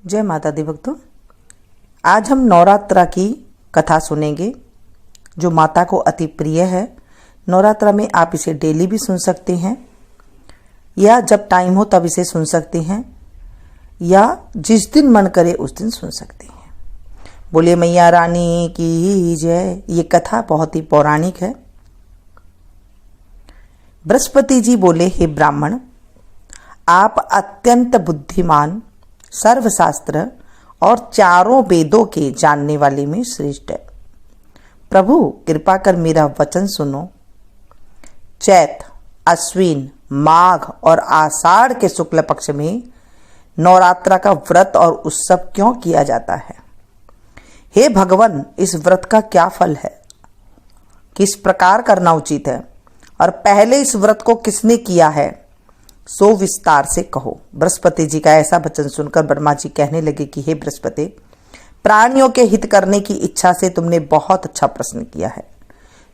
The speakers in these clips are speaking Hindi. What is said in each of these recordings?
जय माता दी भक्तों, आज हम नवरात्रा की कथा सुनेंगे जो माता को अति प्रिय है। नवरात्रा में आप इसे डेली भी सुन सकते हैं या जब टाइम हो तब इसे सुन सकते हैं या जिस दिन मन करे उस दिन सुन सकते हैं। बोलिए मैया रानी की जय। ये कथा बहुत ही पौराणिक है। बृहस्पति जी बोले, हे ब्राह्मण, आप अत्यंत बुद्धिमान, सर्वशास्त्र और चारों वेदों के जानने वाले में श्रेष्ठ है। प्रभु कृपा कर मेरा वचन सुनो। चैत, अश्विन, माघ और आषाढ़ के शुक्ल पक्ष में नवरात्रा का व्रत और उत्सव क्यों किया जाता है? हे भगवान, इस व्रत का क्या फल है? किस प्रकार करना उचित है? और पहले इस व्रत को किसने किया है सो विस्तार से कहो। बृहस्पति जी का ऐसा वचन सुनकर ब्रह्मा जी कहने लगे कि हे बृहस्पति, प्राणियों के हित करने की इच्छा से तुमने बहुत अच्छा प्रश्न किया है।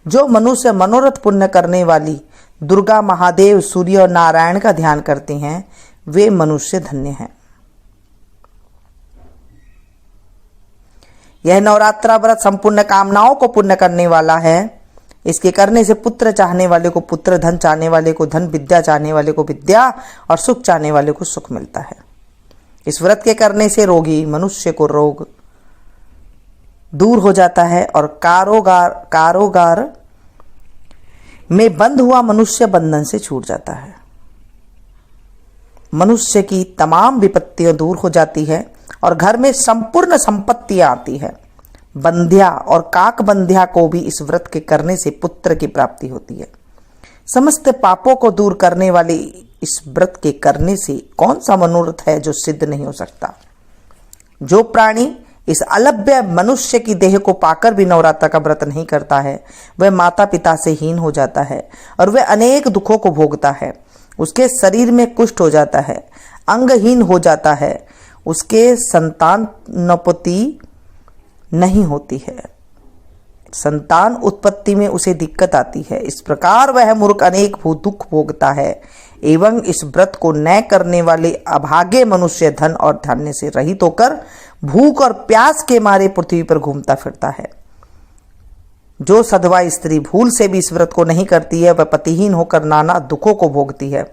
जो मनुष्य मनोरथ पुण्य करने वाली दुर्गा, महादेव, सूर्य और नारायण का ध्यान करते हैं वे मनुष्य धन्य हैं। यह नवरात्रा व्रत संपूर्ण कामनाओं को पूर्ण करने वाला है। इसके करने से पुत्र चाहने वाले को पुत्र, धन चाहने वाले को धन, विद्या चाहने वाले को विद्या और सुख चाहने वाले को सुख मिलता है। इस व्रत के करने से रोगी मनुष्य को रोग दूर हो जाता है और कारोगार में बंद हुआ मनुष्य बंधन से छूट जाता है। मनुष्य की तमाम विपत्तियां दूर हो जाती है और घर में संपूर्ण संपत्तियां आती है। बंध्या और काक बंध्या को भी इस व्रत के करने से पुत्र की प्राप्ति होती है। समस्त पापों को दूर करने वाले इस व्रत के करने से कौन सा मनोरथ है जो सिद्ध नहीं हो सकता? जो प्राणी इस अलभ्य मनुष्य की देह को पाकर भी नवरात्रा का व्रत नहीं करता है वह माता पिता से हीन हो जाता है और वह अनेक दुखों को भोगता है। उसके शरीर में कुष्ठ हो जाता है, अंगहीन हो जाता है, उसके संतानोत्पत्ति नहीं होती है, संतान उत्पत्ति में उसे दिक्कत आती है। इस प्रकार वह मूर्ख अनेक दुख भोगता है एवं इस व्रत को न करने वाले अभागे मनुष्य धन और धान्य से रहित होकर भूख और प्यास के मारे पृथ्वी पर घूमता फिरता है। जो सधवा स्त्री भूल से भी इस व्रत को नहीं करती है वह पतिहीन होकर नाना दुखों को भोगती है।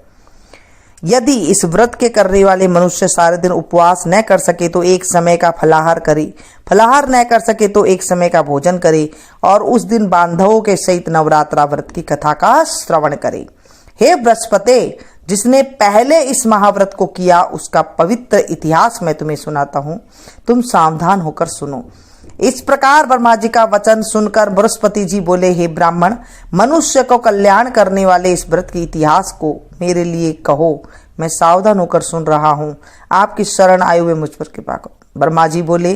यदि इस व्रत के करने वाले मनुष्य सारे दिन उपवास न कर सके तो एक समय का फलाहार करे, फलाहार न कर सके तो एक समय का भोजन करे और उस दिन बांधवों के सहित नवरात्रा व्रत की कथा का श्रवण करे। हे बृहस्पति, जिसने पहले इस महाव्रत को किया उसका पवित्र इतिहास मैं तुम्हें सुनाता हूँ, तुम सावधान होकर सुनो। इस प्रकार ब्रह्मा जी का वचन सुनकर बृहस्पति जी बोले, हे ब्राह्मण, मनुष्य को कल्याण करने वाले इस व्रत के इतिहास को मेरे लिए कहो। मैं सावधान होकर सुन रहा हूँ, आपकी शरण आए हुए मुझ पर कृपा करो। ब्रह्मा जी बोले,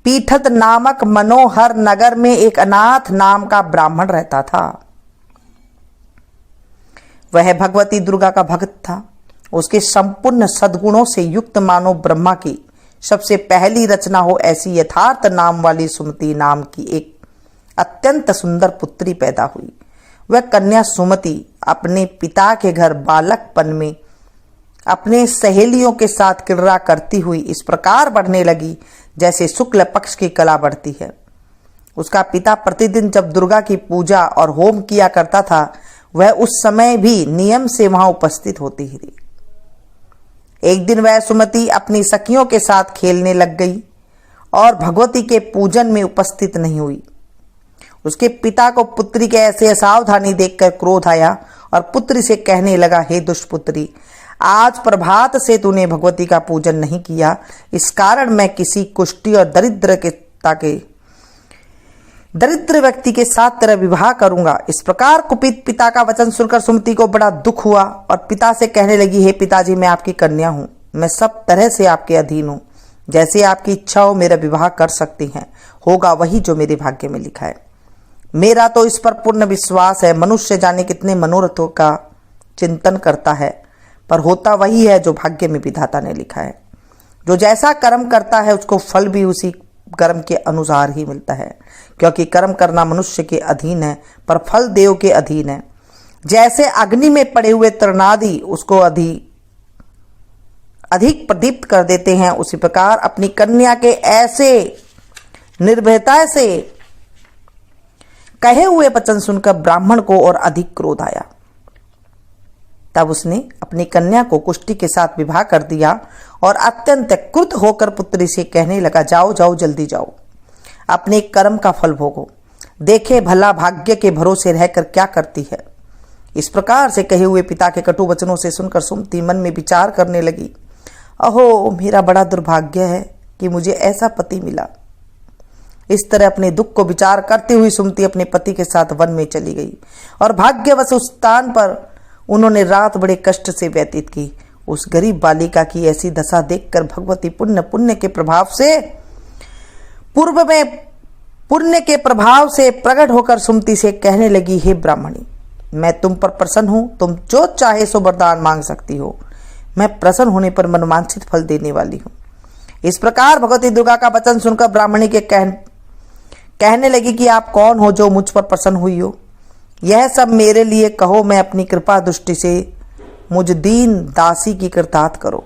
पीठत नामक मनोहर नगर में एक अनाथ नाम का ब्राह्मण रहता था। वह भगवती दुर्गा का भक्त था। उसके संपूर्ण सद्गुणों से युक्त मानो ब्रह्मा की सबसे पहली रचना हो ऐसी यथार्थ नाम वाली सुमति नाम की एक अत्यंत सुंदर पुत्री पैदा हुई। वह कन्या सुमति अपने पिता के घर बालकपन में अपने सहेलियों के साथ क्रीड़ा करती हुई इस प्रकार बढ़ने लगी जैसे शुक्ल पक्ष की कला बढ़ती है। उसका पिता प्रतिदिन जब दुर्गा की पूजा और होम किया करता था वह उस समय भी नियम से वहां उपस्थित होती थी। एक दिन वह सुमति अपनी सखियों के साथ खेलने लग गई और भगवती के पूजन में उपस्थित नहीं हुई। उसके पिता को पुत्री के ऐसे असावधानी देखकर क्रोध आया और पुत्री से कहने लगा, हे दुष्पुत्री, आज प्रभात से तूने भगवती का पूजन नहीं किया, इस कारण मैं किसी कुष्ठी और दरिद्र व्यक्ति के साथ तेरा विवाह करूंगा। इस प्रकार कुपित पिता का वचन सुनकर सुमति को बड़ा दुख हुआ और पिता से कहने लगी, हे पिताजी, मैं आपकी कन्या हूं, मैं सब तरह से आपके अधीन हूं, जैसे आपकी इच्छा हो मेरा विवाह कर सकती हैं, होगा वही जो मेरे भाग्य में लिखा है। मेरा तो इस पर पूर्ण विश्वास है। मनुष्य जाने कितने मनोरथों का चिंतन करता है पर होता वही है जो भाग्य में विधाता ने लिखा है। जो जैसा कर्म करता है उसको फल भी उसी कर्म के अनुसार ही मिलता है, क्योंकि कर्म करना मनुष्य के अधीन है पर फल देव के अधीन है। जैसे अग्नि में पड़े हुए तृणादि उसको अधिक प्रदीप्त कर देते हैं, उसी प्रकार अपनी कन्या के ऐसे निर्भयता से कहे हुए वचन सुनकर ब्राह्मण को और अधिक क्रोध आया। तब उसने अपनी कन्या को कुष्टी के साथ विवाह कर दिया और अत्यंत क्रुद्ध होकर पुत्री से कहने लगा, जाओ जाओ जल्दी जाओ, अपने कर्म का फल भोगो, देखे भला भाग्य के भरोसे रहकर क्या करती है। इस प्रकार से कहे हुए पिता के कटु वचनों से सुनकर सुमति मन में विचार करने लगी, अहो मेरा बड़ा दुर्भाग्य है कि मुझे ऐसा पति मिला। इस तरह अपने दुख को विचार करते हुए सुमति अपने पति के साथ वन में चली गई और भाग्यवश उस स्थान पर उन्होंने रात बड़े कष्ट से व्यतीत की। उस गरीब बालिका की ऐसी दशा देखकर भगवती पुण्य के प्रभाव से पूर्व में पुण्य के प्रभाव से प्रकट होकर सुमति से कहने लगी, हे ब्राह्मणी, मैं तुम पर प्रसन्न हूं, तुम जो चाहे सो वरदान मांग सकती हो, मैं प्रसन्न होने पर मनवांछित फल देने वाली हूं। इस प्रकार भगवती दुर्गा का वचन सुनकर ब्राह्मणी के कहने लगी कि आप कौन हो जो मुझ पर प्रसन्न हुई हो, यह सब मेरे लिए कहो, मैं अपनी कृपा दृष्टि से मुझ दीन दासी की कृतार्थ करो।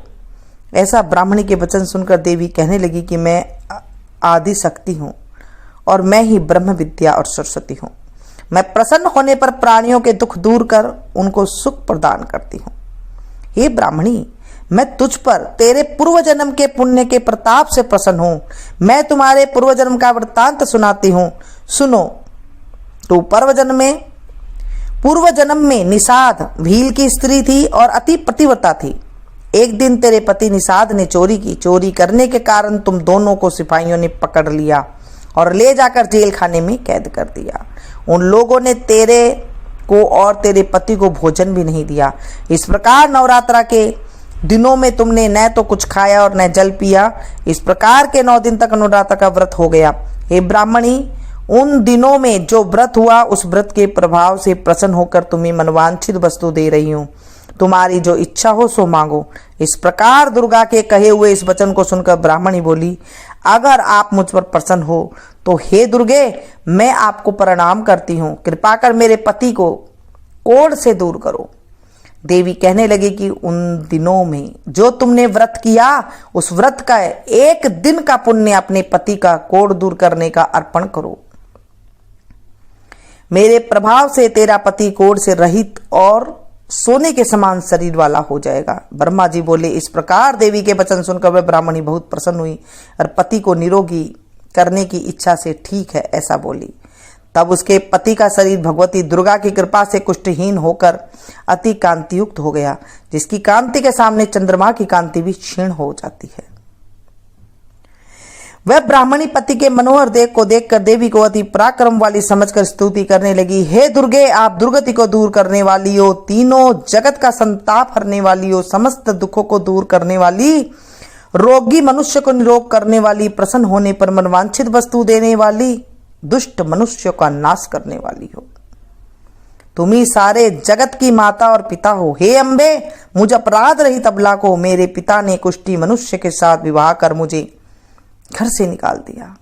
ऐसा ब्राह्मणी के वचन सुनकर देवी कहने लगी कि मैं आदि शक्ति हूँ और मैं ही ब्रह्म विद्या और सरस्वती हूँ। मैं प्रसन्न होने पर प्राणियों के दुख दूर कर उनको सुख प्रदान करती हूँ। हे ब्राह्मणी, मैं तुझ पर तेरे पूर्व जन्म के पुण्य के प्रताप से प्रसन्न हूँ। मैं तुम्हारे पूर्व जन्म का वृत्तांत सुनाती हूँ, सुनो। तो पूर्व जन्म में निषाद भील की स्त्री थी और अति पतिव्रता थी। एक दिन तेरे पति निषाद ने चोरी की। चोरी करने के कारण तुम दोनों को सिपाहियों ने पकड़ लिया और ले जाकर जेल खाने में कैद कर दिया। उन लोगों ने तेरे को और तेरे पति को भोजन भी नहीं दिया। इस प्रकार नवरात्रा के दिनों में तुमने न तो कुछ खाया और न जल पिया। इस प्रकार के 9 दिन तक नवरात्र का व्रत हो गया। हे ब्राह्मणी, उन दिनों में जो व्रत हुआ उस व्रत के प्रभाव से प्रसन्न होकर तुम्हें मनवांछित वस्तु दे रही हूँ। तुम्हारी जो इच्छा हो सो मांगो। इस प्रकार दुर्गा के कहे हुए इस वचन को सुनकर ब्राह्मणी बोली, अगर आप मुझ पर प्रसन्न हो तो हे दुर्गे, मैं आपको प्रणाम करती हूँ। कृपा कर मेरे पति को कोढ़ से दूर करो। देवी कहने लगी कि उन दिनों में जो तुमने व्रत किया उस व्रत का 1 दिन का पुण्य अपने पति का कोढ़ दूर करने का अर्पण करो। मेरे प्रभाव से तेरा पति कोढ़ से रहित और सोने के समान शरीर वाला हो जाएगा। ब्रह्मा जी बोले, इस प्रकार देवी के वचन सुनकर वह ब्राह्मणी बहुत प्रसन्न हुई और पति को निरोगी करने की इच्छा से ठीक है ऐसा बोली। तब उसके पति का शरीर भगवती दुर्गा की कृपा से कुष्ठहीन होकर अति कांतियुक्त हो गया, जिसकी कांति के सामने चंद्रमा की कांति भी क्षीण हो जाती है। वह ब्राह्मणी पति के मनोहर देह को देखकर देवी को अति पराक्रम वाली समझकर स्तुति करने लगी। हे दुर्गे, आप दुर्गति को दूर करने वाली हो, तीनों जगत का संताप हरने वाली हो, समस्त दुखों को दूर करने वाली, रोगी मनुष्य को निरोग करने वाली, प्रसन्न होने पर मनवांछित वस्तु देने वाली, दुष्ट मनुष्य का नाश करने वाली हो। तुम ही सारे जगत की माता और पिता हो। हे अम्बे, मुझ अपराध रहित अबला को मेरे पिता ने कुष्ठी मनुष्य के साथ विवाह कर मुझे घर से निकाल दिया।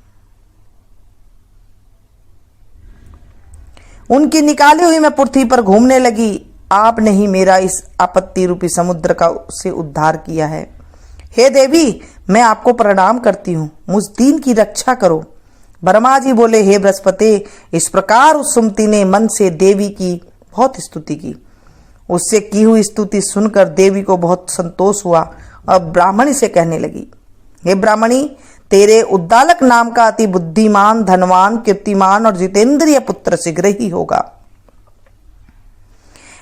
उनकी निकाली हुई मैं पृथ्वी पर घूमने लगी। आपने ही मेरा इस आपत्ति रूपी समुद्र का से उद्धार किया है। हे देवी, मैं आपको प्रणाम करती हूँ, मुझ दीन की रक्षा करो। ब्रह्मा जी बोले, हे बृहस्पति, इस प्रकार उस सुमति ने मन से देवी की बहुत स्तुति की। उससे की हुई स्तुति सुनकर देवी को बहुत संतोष हुआ और ब्राह्मणी से कहने लगी, हे ब्राह्मणी, तेरे उद्दालक नाम का अति बुद्धिमान, धनवान, कीर्तिमान और जितेंद्रिय पुत्र शीघ्र ही होगा।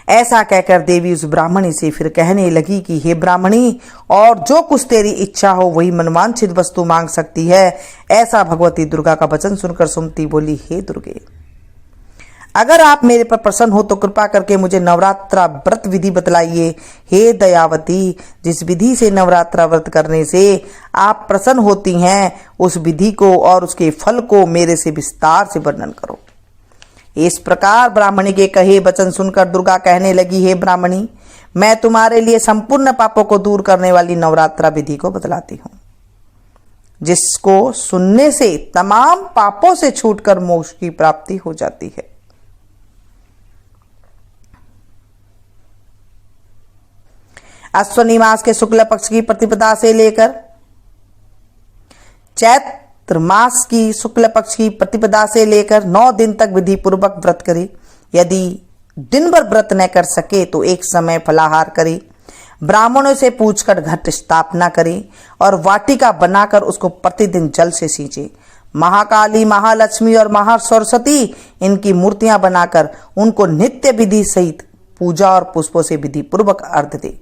ऐसा कहकर देवी उस ब्राह्मणी से फिर कहने लगी कि हे ब्राह्मणी, और जो कुछ तेरी इच्छा हो वही मनवांछित वस्तु मांग सकती है। ऐसा भगवती दुर्गा का वचन सुनकर सुमति बोली, हे दुर्गे, अगर आप मेरे पर प्रसन्न हो तो कृपा करके मुझे नवरात्रा व्रत विधि बतलाइए। हे दयावती, जिस विधि से नवरात्रा व्रत करने से आप प्रसन्न होती हैं उस विधि को और उसके फल को मेरे से विस्तार से वर्णन करो। इस प्रकार ब्राह्मणी के कहे वचन सुनकर दुर्गा कहने लगी, हे ब्राह्मणी, मैं तुम्हारे लिए संपूर्ण पापों को दूर करने वाली नवरात्रा विधि को बतलाती हूँ, जिसको सुनने से तमाम पापों से छूटकर मोक्ष की प्राप्ति हो जाती है। अश्वनी मास के शुक्ल पक्ष की प्रतिपदा से लेकर चैत्र मास की शुक्ल पक्ष की प्रतिपदा से लेकर 9 दिन तक विधि पूर्वक व्रत करे। यदि दिन भर व्रत न कर सके तो एक समय फलाहार करे, ब्राह्मणों से पूछकर घट स्थापना करे और वाटिका बनाकर उसको प्रतिदिन जल से सींचे। महाकाली, महालक्ष्मी और महासरस्वती इनकी मूर्तियां बनाकर उनको नित्य विधि सहित पूजा और पुष्पों से विधि पूर्वक अर्घ दे।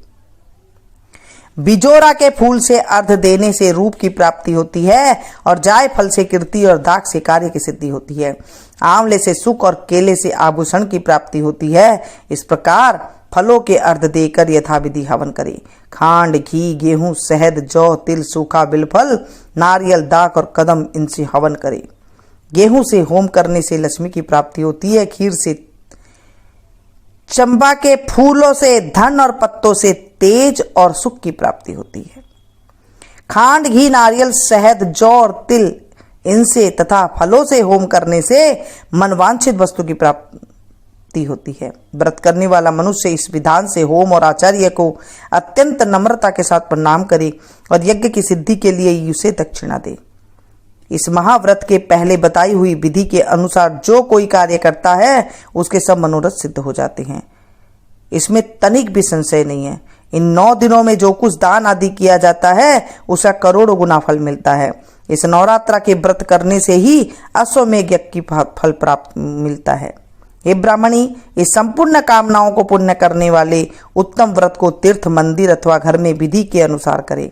बिजोरा के फूल से अर्घ देने से रूप की प्राप्ति होती है और जाय फल से कीर्ति और दाग से कार्य की सिद्धि होती है। आंवले से सुख और केले से आभूषण की प्राप्ति होती है। इस प्रकार फलों के अर्घ देकर यथाविधि हवन करे। खांड, घी, गेहूं, शहद, जौ, तिल, सूखा बिलफल, नारियल, दाख और कदम इनसे हवन करे। गेहूं से होम करने से लक्ष्मी की प्राप्ति होती है। खीर से, चंपा के फूलों से धन और पत्तों से तेज और सुख की प्राप्ति होती है। खांड, घी, नारियल, शहद, जौ और तिल इनसे तथा फलों से होम करने से मनवांछित वस्तु की प्राप्ति होती है। व्रत करने वाला मनुष्य इस विधान से होम और आचार्य को अत्यंत नम्रता के साथ प्रणाम करे और यज्ञ की सिद्धि के लिए उसे दक्षिणा दे। इस महाव्रत के पहले बताई हुई विधि के अनुसार जो कोई कार्य करता है उसके सब मनोरथ सिद्ध हो जाते हैं। इसमें तनिक भी संशय नहीं है। इन 9 दिनों में जो कुछ दान आदि किया जाता है उसका करोड़ों गुना फल मिलता है। इस नवरात्रा के व्रत करने से ही अश्वमेध यज्ञ की फल प्राप्त मिलता है। हे ब्राह्मणी, इस संपूर्ण कामनाओं को पूर्ण करने वाले उत्तम व्रत को तीर्थ, मंदिर अथवा घर में विधि के अनुसार करे।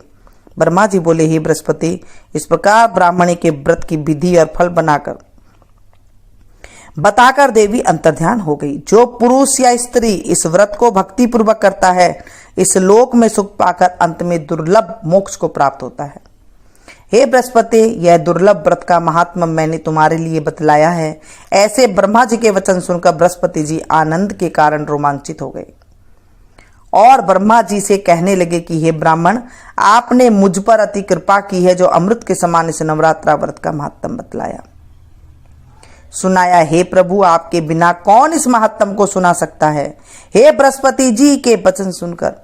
ब्रह्मा जी बोले, हे बृहस्पति, इस प्रकार ब्राह्मणी के व्रत की विधि और फल बताकर देवी अंतर्ध्यान हो गई। जो पुरुष या स्त्री इस व्रत को भक्ति पूर्वक करता है इस लोक में सुख पाकर अंत में दुर्लभ मोक्ष को प्राप्त होता है। हे बृहस्पति, यह दुर्लभ व्रत का महात्मा मैंने तुम्हारे लिए बतलाया है। ऐसे ब्रह्मा जी के वचन सुनकर बृहस्पति जी आनंद के कारण रोमांचित हो गए और ब्रह्मा जी से कहने लगे कि हे ब्राह्मण, आपने मुझ पर अति कृपा की है जो अमृत के समान इस नवरात्रा व्रत का महात्म बतलाया सुनाया। हे प्रभु, आपके बिना कौन इस महात्म को सुना सकता है। हे बृहस्पति जी के वचन सुनकर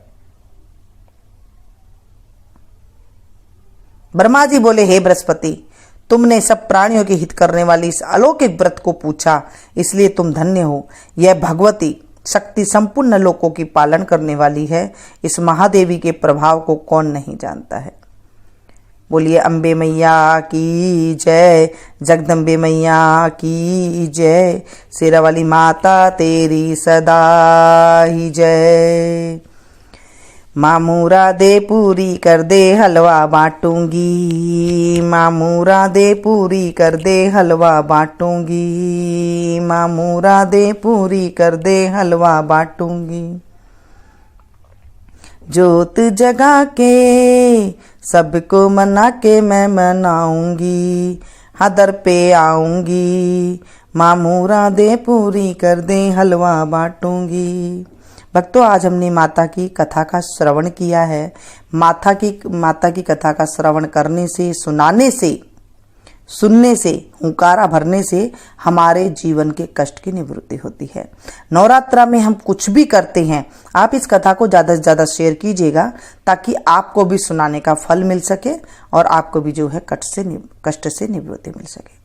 ब्रह्मा जी बोले, हे बृहस्पति, तुमने सब प्राणियों के हित करने वाली इस अलौकिक व्रत को पूछा, इसलिए तुम धन्य हो। यह भगवती शक्ति संपूर्ण लोकों की पालन करने वाली है। इस महादेवी के प्रभाव को कौन नहीं जानता है। बोलिए अम्बे मैया की जय, जगदम्बे मैया की जय, शेरा वाली माता तेरी सदा ही जय। मामूरा दे पूरी कर दे हलवा बांटूंगी, मामूरा दे पूरी कर दे हलवा बांटूंगी, मामूरा दे पूरी कर दे हलवा बांटूंगी। जोत जगा के सबको मना के मैं मनाऊंगी, हदर पे आऊंगी, मामूरा दे पूरी कर दे हलवा बांटूंगी। भक्तों, आज हमने माता की कथा का श्रवण किया है। माता की कथा का श्रवण करने से, सुनाने से, सुनने से, हुंकारा भरने से हमारे जीवन के कष्ट की निवृत्ति होती है। नवरात्रा में हम कुछ भी करते हैं, आप इस कथा को ज़्यादा से ज़्यादा शेयर कीजिएगा ताकि आपको भी सुनाने का फल मिल सके और आपको भी जो है कष्ट से निवृत्ति मिल सके।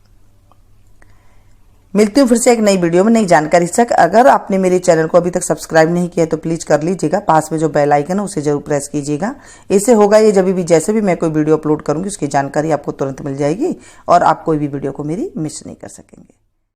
मिलती हूँ फिर से एक नई वीडियो में नई जानकारी तक। अगर आपने मेरे चैनल को अभी तक सब्सक्राइब नहीं किया तो प्लीज़ कर लीजिएगा। पास में जो बेल आइकन है उसे जरूर प्रेस कीजिएगा। इससे होगा ये जब भी जैसे भी मैं कोई वीडियो अपलोड करूँगी उसकी जानकारी आपको तुरंत मिल जाएगी और आप कोई भी वीडियो को मेरी मिस नहीं कर सकेंगे।